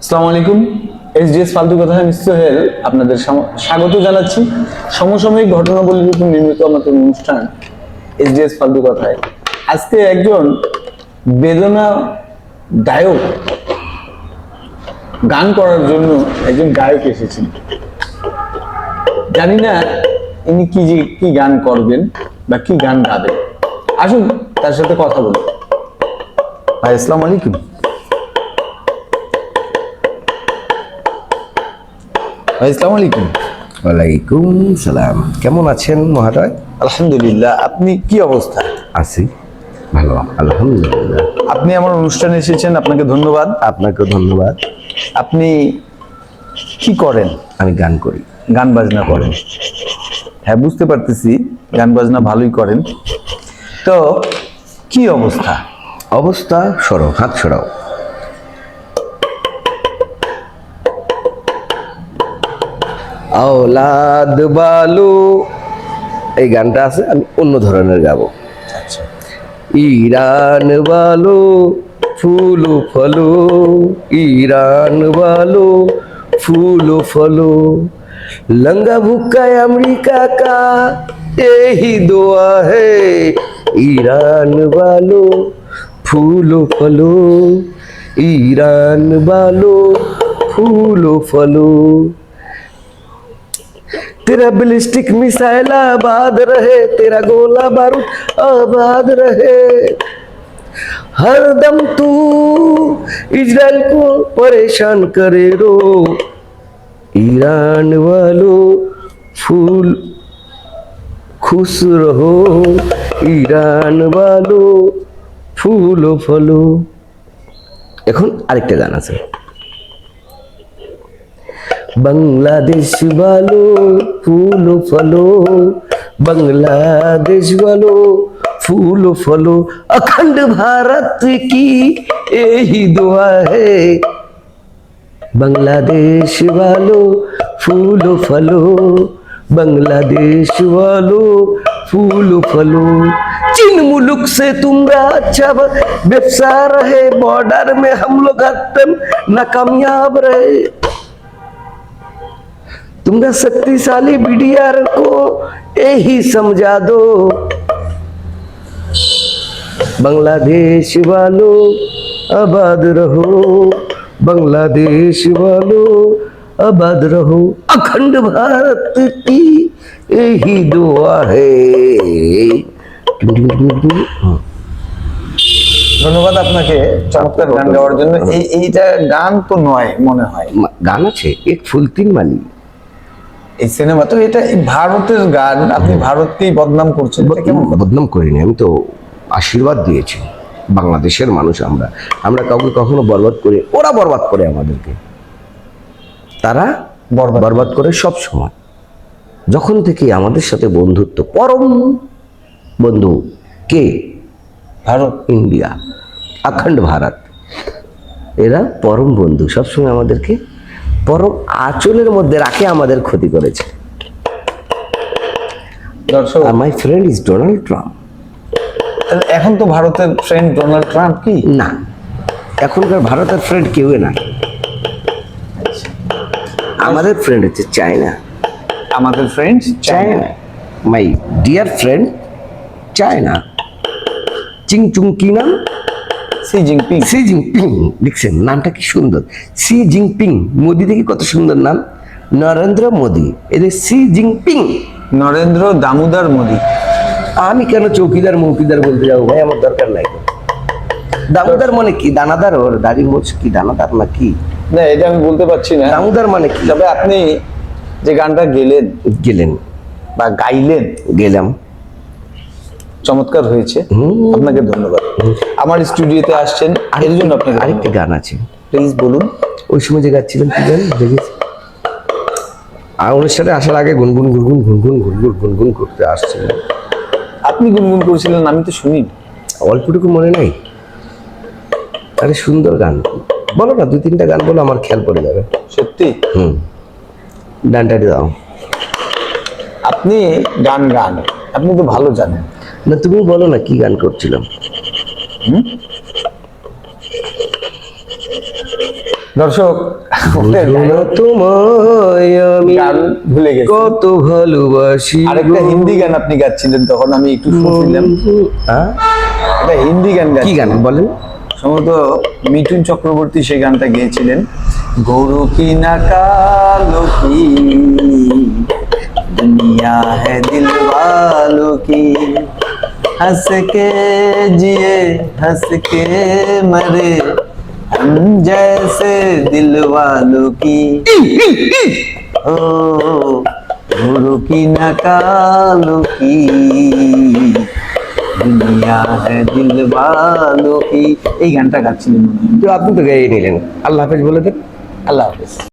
আসসালামু আলাইকুম। এসডিএস ফালতু কথা আমি সোহেল আপনাদের স্বাগত জানাচ্ছি সমসাময়িক ঘটনাবলীর উপর নির্মিত আমাদের অনুষ্ঠান এসডিএস ফালতু কথায়। আজকে একজন বেদনাদায়ক গান করার জন্য একজন গায়ক এসেছেন। জানি না ইনি কি গান করবেন বা কি গান গাবেন। আসুন তার সাথে কথা বলি। ভাই আসসালামু আলাইকুম। আসসালামু আলাইকুম। ওয়ালাইকুম সালাম। কেমন আছেন মহোদয়? আলহামদুলিল্লাহ। আপনি কি অবস্থা? আছি ভালো, আলহামদুলিল্লাহ। আপনি আমার অনুষ্ঠানে এসেছেন, আপনাকে ধন্যবাদ। আপনাকেও ধন্যবাদ। আপনি কি করেন? আমি গান করি। গান বাজনা করেন? হ্যাঁ, বুঝতে পারতেছি গান বাজনা ভালোই করেন। তো কি অবস্থা? অবস্থা সরাও, হাত সরাও। আওলাদ বালু, এই গানটা আছে, আমি অন্য ধরনের গাবো। আচ্ছা। ইরান বালো ফুল ফলো, ইরান বালো फूल फलो, लंगा भुक्का अमेरिका का यही दुआ है। ईरान वालो फूल फलो, ईरान वालो फूल फलो। तेरा बैलिस्टिक मिसाइल आबाद रहे, तेरा गोला बारूद आबाद रहे। हर दम तू इजराइल को परेशान करे रो। ईरान वालों फूल खुश रहो, ईरान वालों फूल फलो। এখন আরেকটা গান আছে। बांग्लादेश वालों फूल फलो, बांग्लादेश वालों फूल फलो। अखंड भारत की यही दुआ है। बांग्लादेश वालों फूल फलो, बांग्लादेश वालों फूल फलो। चीन मुल्क से तुमरा अच्छा व्यवसाय रहे, बॉर्डर में हम लोग हरदम नाकामयाब रहे। तुमरा शक्तिशाली बीडीआर को यही समझा दो। बांग्लादेश वालों आबाद रहो, बांग्लादेश वालों आबाद रहो। अखंड भारत की यही दुआ है। ধন্যবাদ আপনাকে চমৎকার গান গাওয়ার জন্য। এইটা গান তো নয় মনে হয়। গান আছে এক ফুল তিন মালি, এই সিনেমা তো। এটা ভারতের গান, আপনি ভারতকেই বদনাম করছেন। এটা কেমন কথা? বদনাম করিনি, আমি তো আশীর্বাদ দিয়েছি। বাংলাদেশের মানুষ আমরা কাউকে কখনো বরবাদ করে, ওরা বরবাদ করে আমাদেরকে। তারা বরবাদ করে সব সময়। যখন থেকে আমাদের সাথে বন্ধুত্ব, পরম বন্ধু কে? ভারত, ইন্ডিয়া, অখণ্ড ভারত, এরা পরম বন্ধু। সবসময় আমাদেরকে পরম আঁচলের মধ্যে রাখে, আমাদের ক্ষতি করেছে। দর্শক, my friend is Donald Trump. এখন তো ভারতের ফ্রেন্ড ডোনাল্ড ট্রাম্প কি? না, এখনকার ভারতের ফ্রেন্ড কেউ না। আমাদের ফ্রেন্ড হচ্ছে চায়না। আমাদের friend China, my dear friend China. চিংচুং কি নাম? C Jinping. সি জিনপিং, দেখছেন নামটা কি সুন্দর। সি জিনপিং, মোদি থেকে কত সুন্দর নাম। নরেন্দ্র মোদি, এদের সি জিনপিং। নরেন্দ্র দামোদর মোদি। আমি কেন চৌকিদার মৌকিদার বলতে যাবো ভাই? আমার দরকার নাই। দামোদর মানে কি? দানাদার? ওর দাড়ি মোচ কি দানাদার না কি? না, এটা আমি বলতে পারছি না। দামোদর মানে কি? তবে আপনি যে গানটা গেলেন বা গাইলেন, গেলাম, চমৎকার হয়েছে। আপনাকে ধন্যবাদ। আমার স্টুডিওতে আসছেন এর জন্য আপনাকে। আরেকটা গান আছে, প্লিজ বলুন। ওই সময় যে গাচ্ছিলেন কি গান দেখেছি? আর অনুষ্ঠানে আসার আগে গুনগুন গুনগুন গুনগুন গুনগুন গুনগুন করতে আসছিলেন। আপনি গুনগুন করেছিলেন, আমি তো শুনি। অল্পটুকু মনে নাই? আরে সুন্দর গান, বলো না, দুই তিনটা গান বলো, আমার খেয়াল পড়ে যাবে। সত্যি? ডানটাটি দাও। আপনি গান গান, আপনি তো ভালো জানেন। না, তুমি বলো না কি গান করছিলাম। দর্শক বুঝো না তোমায় আমি গান ভুলে গেছি, কত ভালোবাসি আরেকটা হিন্দি গান আপনি গাচ্ছিলেন, তখন আমি একটু শুনছিলাম। হ্যাঁ? একটা হিন্দি গান কি গাচ্ছিলেন, গান বলেন? সম্ভবত মিঠুন চক্রবর্তী সেই গানটা গেয়েছিলেন। গরু কি না কালো কি দুনিয়া है दिल वालों की हंस के जिए हंस के मरे हम जैसे दिल वालों की ओ गुरु की न कालो की दुनिया है दिल वालों की। এই গানটা গাচ্ছিলেন মনে হয়। তো আপনি তো গাইয়ে নিলেন। আল্লাহ হাফেজ বলে দেন। আল্লাহ হাফেজ।